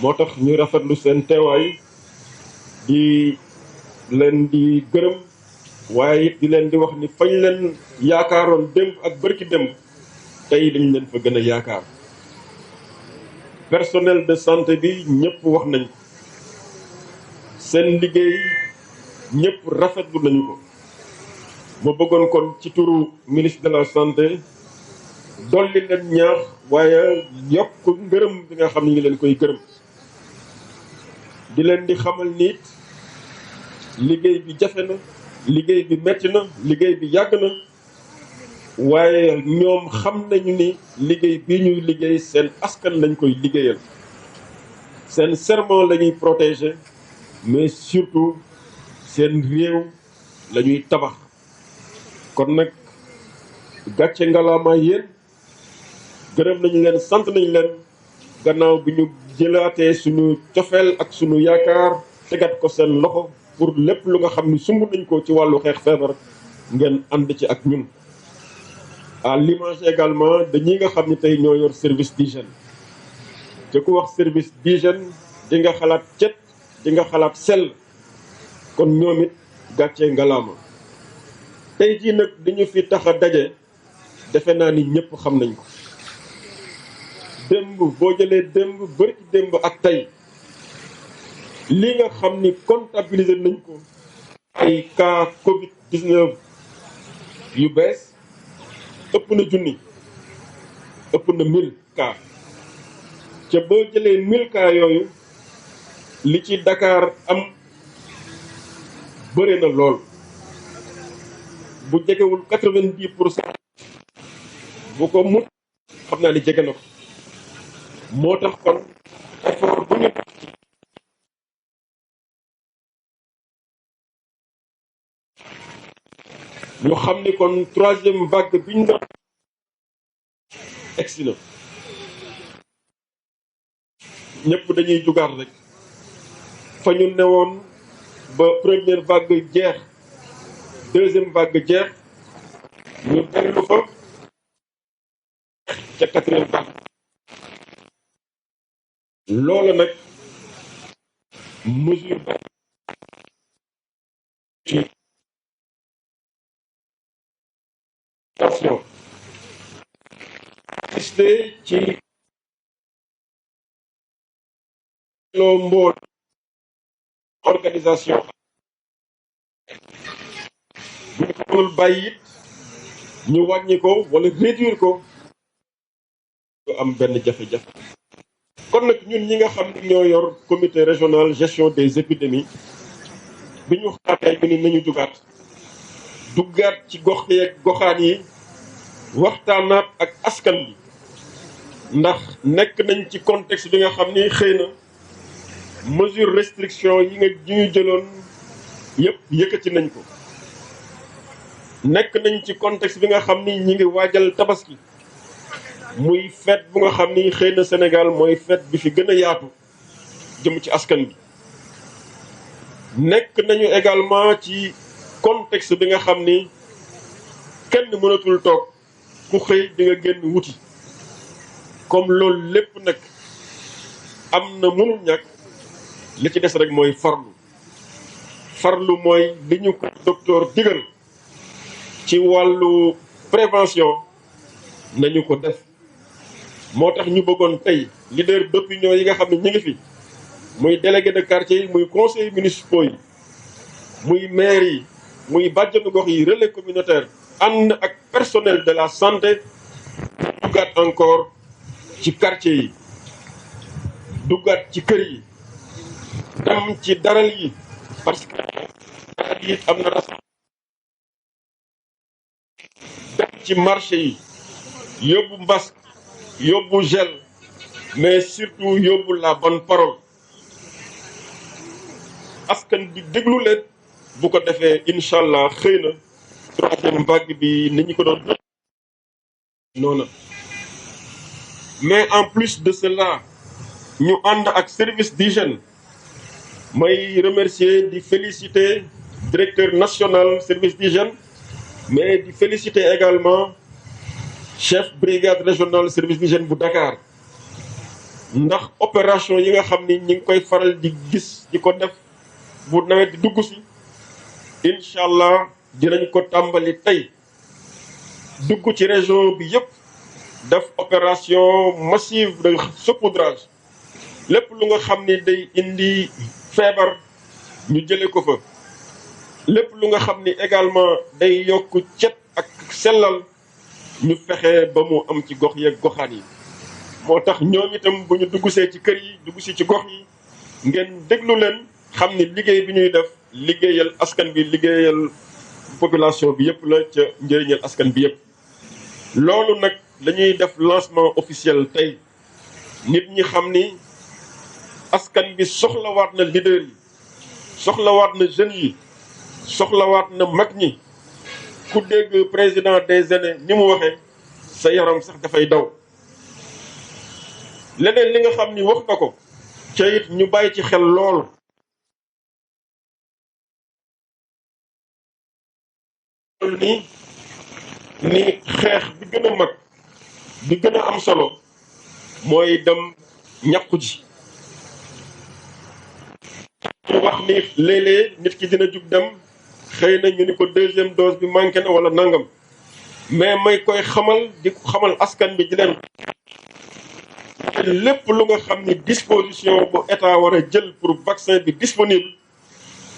moo tax ñu rafetlu seen teewaay di leen di gërëm waaye it di leen di wax ni fañ leen yaakaaroon démb ak bërki démb tey dañ leen fa gën a yaakaar. personnel de santé bi ñëpp wax nañ ko seen liggéey ñëpp rafetlu nañu ko. ma bëggoon kon ci turu ministre de la santé dolli leen ñaax waaye yokk ngërëm bi nga xam ne ngi leen koy gërëm di leen di xamal nit liggéey bi jafe na liggéey bi metti na liggéey bi yàgg na waaye ñoom xam nañu ni liggéey bi ñuy liggéey seen askan lañ koy liggéeyal seen serment la ñuy protéger mais surtout seen réew la ñuy tabax kon nag gàcce ngalaama yéen gërëm nañu leen sant nañu leen gannaaw bi ñu jëlaatee suñu cofeel ak suñu yaakaar tegat ko seen loxo pour lépp lu nga xam ni sumb nañ ko ci wàllu xeex feebar ngeen ànd ci ak ñun. à l'image également de ñi nga xam ni tey ñoo yor service d'hygiène te ku wax service d'hygiène di nga xalaat cet di nga xalaat sell kon ñoom it gàcce ngalaama. tey jii nag dañu fi tax a daje defe naa ni ñëpp xam nañ ko démb boo jëlee démb bari démb ak tey li nga xam ni comptabiliser nañ ko ay cas Covid 19 yu bees ëpp na junni ëpp na 1000 cas ca boo jëlee 1000 cas yooyu li ci Dakar am bëri na lool. bu jegewul 90% bu ko mut xam naa ni jege na ko moo tax kon effort bu ñu xam ni kon troisième vague bi ñu doon egsi na ñëpp dañuy jugaat rek fa ñu newoon ba première vague jeex deuxième vague jeex ñu dellu fa ca quatrième vague loolu nag mesure ci attention assisté ci loo mbool organisation bu ñu ko mënul bàyyi it ñu wàññi ko wala réduire ko du am benn jafe-jafe kon nag ñun ñi nga xam ne ñoo yor comité régional gestion des épidémies bi ñu xaatee ñu ni nañu jugaat duggaat ci gox yeeg goxaan yi waxtaanaat ak askan bi ndax nekk nañ ci contexte bi nga xam ni xëy na mesure restriction yi ñu jëloon yëpp yëkkati nañ ko nekk nañ ci contexte bi nga xam ni ñi ngi waajal tabaski muy fête bu nga xam ni xëy na Sénégal mooy fête bi fi gën a yaatu jëm ci askan bi nekk nañu également ci contexte bi nga xam ni kenn mënatul toog ku xëy di nga génn wuti comme loolu lépp nag am na mënul ñàkk li ci des rek mooy farlu mooy li ñu ko docteur digal ci wàllu prévention nañu ko def moo tax ñu bëggoon tey leader d'opinion yi nga xam ne ñu ngi fi muy délégué de quartier yi muy conseillers municipaux yi muy maire yi muy bàjjenu gox yi relais communautaire ànd ak personnel de la santé duggaat encore ci quartier yi duggaat ci kër yi dem ci daral yi parce que daral yi am na ras dem ci marché yi yóbbu masque yóbbu gel mais surtout yóbbu la bonne parole askan bi déglu leen bu ko defee incha allah xëy na troisième vague bi ni ñu ko doon noonu mais en plus de cela ñu ànd ak service d'hygiène may remercier di féliciter directeur national service d'hygiène mais di féliciter également chef brigade régionale service d'hygiène bu Dakar ndax opération yi nga xam ni ñi ngi koy faral di gis di ko def bu nawet di dugg si incha allah dinañ ko tàmbali tey dugg ci région bi yëpp def opération massive de saupoudrage lépp lu nga xam ni day indi feebar ñu jëlee ko fa lépp lu nga xam ni également day yokk cet ak sellal ñu fexe ba mu am ci gox yeeg goxaan yi moo tax ñoom itam bu ñu duggsee ci kër yi dugg si ci gox yi ngeen déglu leen xam ni liggéey bi ñuy def liggéeyal askan bi liggéeyal population bi yëpp la ca njëriñal askan bi yëpp. loolu nag dañuy def lancement officiel tey nit ñi xam ni askan bi soxlawaat na leader yi soxlawaat na jeunes yi soxlawaat na mag ñi ku dégg président des années ni mu waxee sa yaram sax dafay daw. leneen li nga xam ni wax na ko ca it ñu bàyyi ci xel lool ni xeex bi gën a mag bi gën a am solo mooy dem ñàkku ji. ñu wax ni léeg-léeg nit ki dina jug dem xëy na ñu ni ko deuxième dose bi manqué na wala nangam mais may koy xamal di ko xamal askan bi di leen lépp lu nga xam ni disposition bu état war a jël pour vaccin bi disponible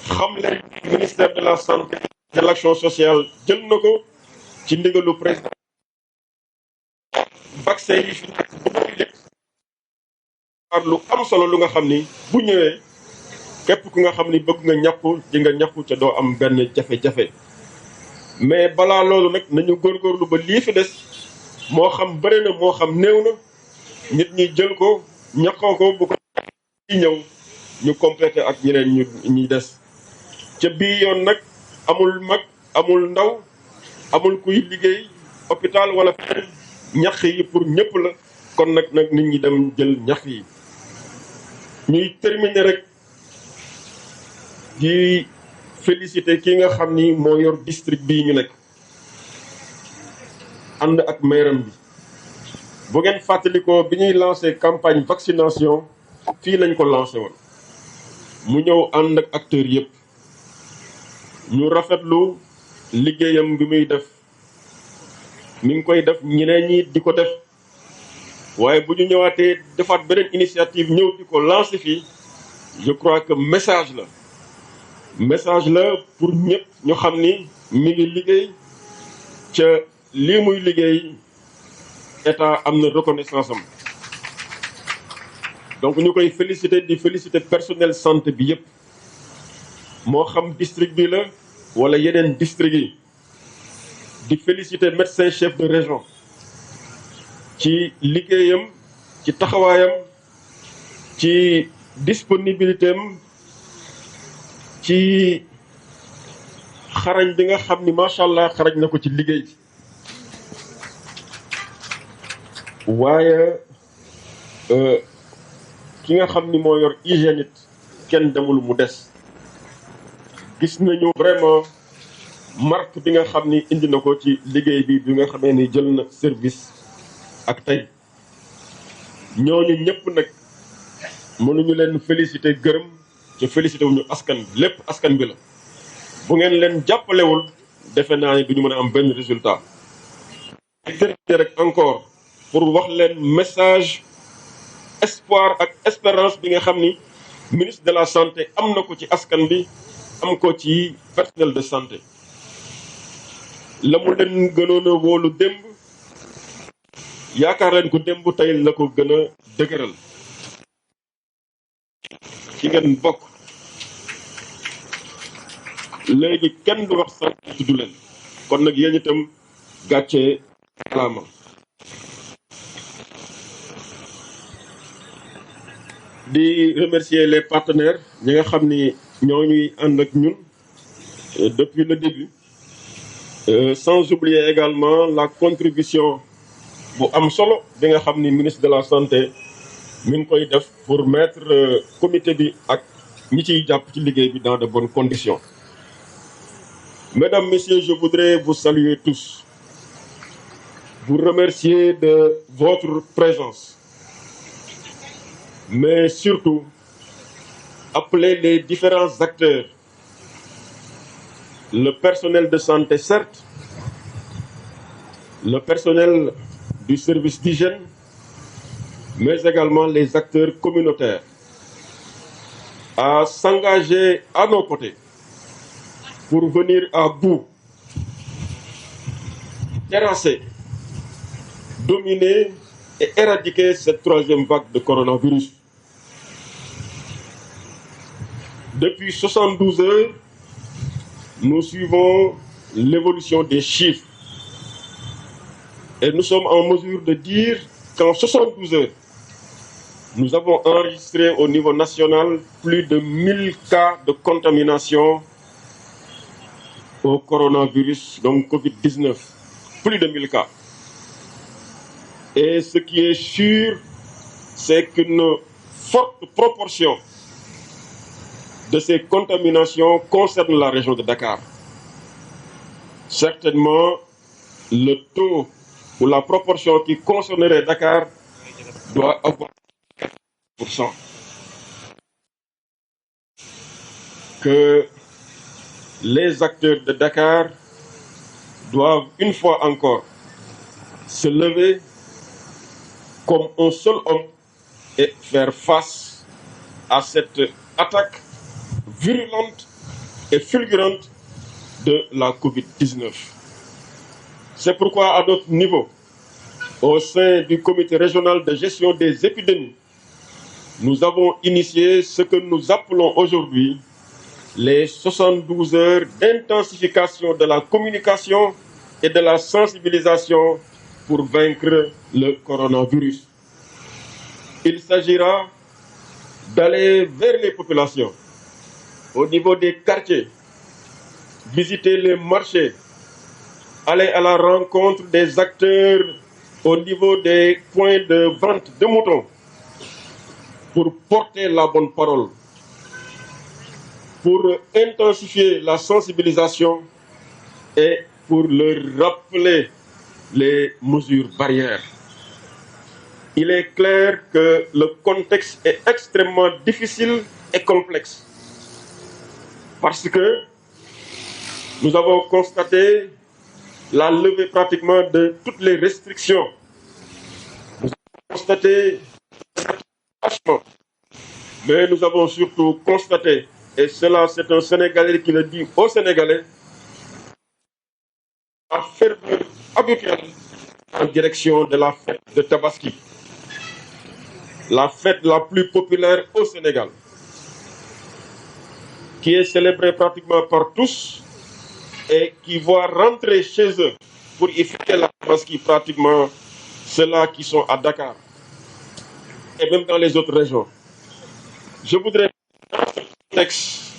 xam leen ministère de la santé et de l'action sociale jël na ko ci ndigalu président. vaccin yi fi nekk bu lu am solo lu nga xam ni bu ñëwee képp ku nga xam ni bëgg nga ñàkku di nga ñàkku ca doo am benn jafe-jafe mais balaa loolu nag nañu góorgóorlu ba lii fi des moo xam bëri na moo xam néew na nit ñi jël ko ñàkkoo ko bu ko ci ñëw ñu complété ak ñeneen ñi des ca bii yoon nag amul mag amul ndaw amul kuy liggéey hôpital wala feneen ñax yi pour ñëpp la kon nag nit ñi dem jël ñax yi. ñuy terminer rek di féliciter ki nga xam ni moo yor district bii ñu nekk ànd ak mairam bi. bu ngeen fàttalikoo bi ñuy lancé campagne vaccination fii lañ ko lancé woon mu ñëw ànd ak acteurs yëpp ñu rafetlu liggéeyam bi muy def mi ngi koy def ñeneen ñi di ko def waaye bu ñu ñëwaatee defaat beneen initiative ñëw di ko lancé fii je crois que message la pour ñëpp ñu xam ni mi ngi liggéey ca lii muy liggéey état am na reconnaissance am donc ñu koy féliciter di féliciter personnel santé bi yëpp moo xam district bi la wala yeneen district yi di féliciter médecin chef de région ci liggéeyam ci taxawaayam ci disponibilité am ci xarañ bi nga xam ni macha allah xarañ na ko ci liggéey bi waaye ki nga xam ni moo yor hygiène it kenn demul mu des gis nañu vraiment marque bi nga xam ni indi na ko ci liggéey bi nga xamee ni jël na service ak tey ñooñu ñëpp nag mënuñu leen féliciter gërëm ca féliciter wuñu askan bi lépp askan bi la bu ngeen leen jàppalewul defe naa ni duñu mën a am benn résultat. rek encore pour wax leen message espoir ak espérance bi nga xam ni ministre de la santé am na ko ci askan bi am ko ci personnel de santé la mu leen gënoon a wóolu démb yaakaar leen ko démb tey la ko gën a dëgëral ci ngeen bokk léegi kenn du wax santé tudd leen kon nag yéen itam gàccee alaama di remercier les partenaires ñi nga xam ni ñoo ñuy ànd ak ñun depuis le début sans oublier également la contribution bu am solo bi nga xam ni ministre de la santé mi ngi koy def pour mettre comité bi ak ñi ciy jàpp ci liggéey bi dans de bonnes conditions. Mesdames, Messieurs, je voudrais vous saluer tous, vous remercier de votre présence mais surtout appeler les différents acteurs, le personnel de santé certes, le personnel du service d'hygiène, mais également les acteurs communautaires, à s'engager à nos côtés pour venir à bout, terrasser, dominer et éradiquer cette troisième vague de coronavirus. Depuis 72 heures, nous suivons l'évolution des chiffres et nous sommes en mesure de dire qu'en 72 heures, nous avons enregistré au niveau national plus de 1000 cas de contamination au coronavirus, donc Covid-19. Plus de 1000 cas. Et ce qui est sûr, c'est qu'une forte proportion de ces contaminations concerne la région de Dakar. Certainement, le taux ou la proportion qui concernerait Dakar doit avoir 4%. Que les acteurs de Dakar doivent une fois encore se lever comme un seul homme et faire face à cette attaque virulente et fulgurante de la Covid-19. C'est pourquoi, à notre niveau, au sein du comité régional de gestion des épidémies, nous avons initié ce que nous appelons aujourd'hui les 72 heures d'intensification de la communication et de la sensibilisation pour vaincre le coronavirus. Il s'agira d'aller vers les populations, au niveau des quartiers, visiter les marchés, aller à la rencontre des acteurs au niveau des points de vente de moutons pour porter la bonne parole, pour intensifier la sensibilisation et pour leur rappeler les mesures barrières. Il est clair que le contexte est extrêmement difficile et complexe parce que nous avons constaté la levée pratiquement de toutes les restrictions. Nous avons constaté mais nous avons surtout constaté, et cela c'est un Sénégalais qui le dit aux Sénégalais, la ferveur habituelle en direction de la fête de Tabaski, la fête la plus populaire au Sénégal, qui est célébrée pratiquement par tous et qui voit rentrer chez eux pour y fêter la Tabaski pratiquement ceux-là qui sont à Dakar et même dans les autres régions. Je voudrais dans ce contexte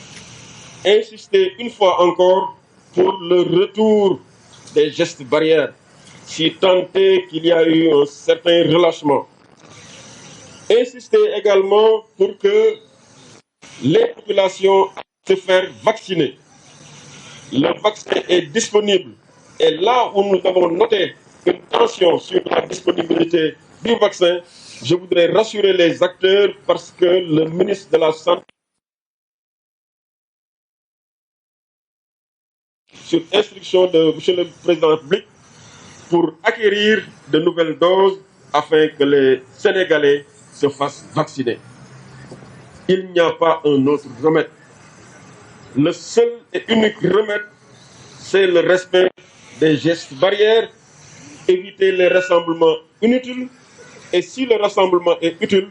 insister une fois encore pour le retour des gestes barrières, si tant est qu'il y a eu un certain relâchement. Insister également pour que les populations se fassent vacciner. Le vaccin est disponible. Et là où nous avons noté une tension sur la disponibilité du vaccin, je voudrais rassurer les acteurs parce que le ministre de la Santé, sur instruction de M. le Président de la République, pour acquérir de nouvelles doses afin que les Sénégalais se fassent vacciner. Il n'y a pas un autre remède. Le seul et unique remède, c'est le respect des gestes barrières, éviter les rassemblements inutiles, et si le rassemblement est utile,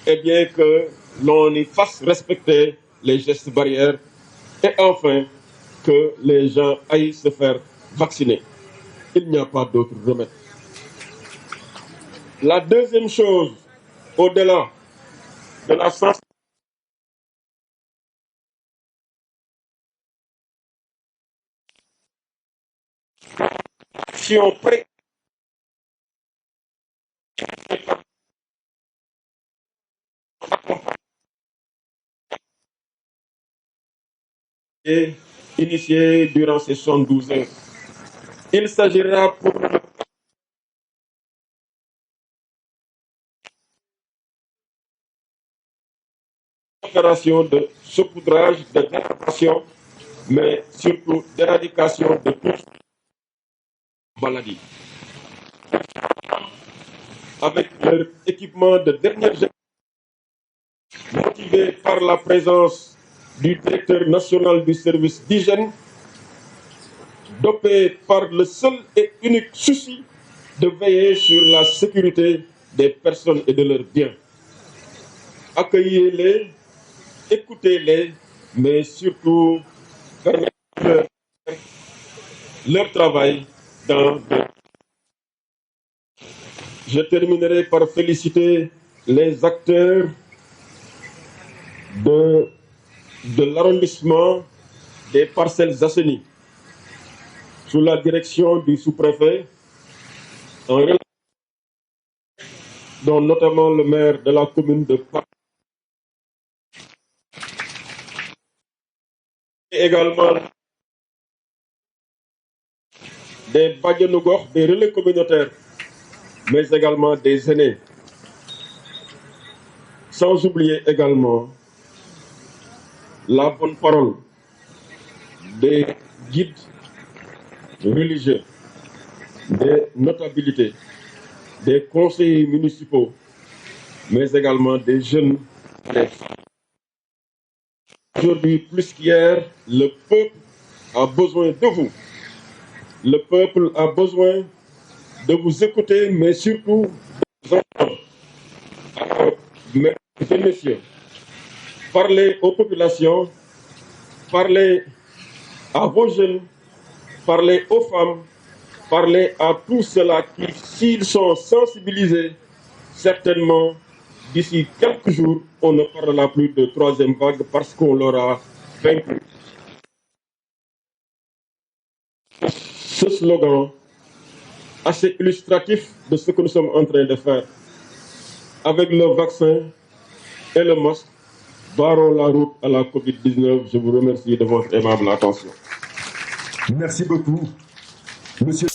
eh bien que l'on y fasse respecter les gestes barrières, et enfin que les gens aillent se faire vacciner. Il n'y a pas d'autre remède. La deuxième chose, au-delà de la sensibilisation, pré- et initiée durant ces 72 heures. Il s'agira pour opération de saupoudrage, de déradication, mais surtout d'éradication de toutes maladies. Avec leur équipement de dernière génération, motivé par la présence du directeur national du service d'hygiène, dopé par le seul et unique souci de veiller sur la sécurité des personnes et de leurs biens. Accueillez-les, écoutez-les, mais surtout permettez leur travail dans de... Je terminerai par féliciter les acteurs de l'arrondissement des Parcelles Assainies, sous la direction du sous-préfet, dont notamment le maire de la commune de Paris, et également des Badianougor, des relais communautaires, mais également des aînés. Sans oublier également la bonne parole des guides religieux, des notabilités, des conseillers municipaux, mais également des jeunes. Aujourd'hui, plus qu'hier, le peuple a besoin de vous. Le peuple a besoin de vous écouter, mais surtout de vous entendre. Alors, mesdames et messieurs, parlez aux populations, parlez à vos jeunes, parlez aux femmes, parlez à tous ceux-là qui, s'ils sont sensibilisés, certainement, d'ici quelques jours, on ne parlera plus de troisième vague parce qu'on l'aura vaincu. Ce slogan, assez illustratif de ce que nous sommes en train de faire, avec le vaccin et le masque, barrons la route à la Covid-19. Je vous remercie de votre aimable attention. Merci beaucoup, monsieur.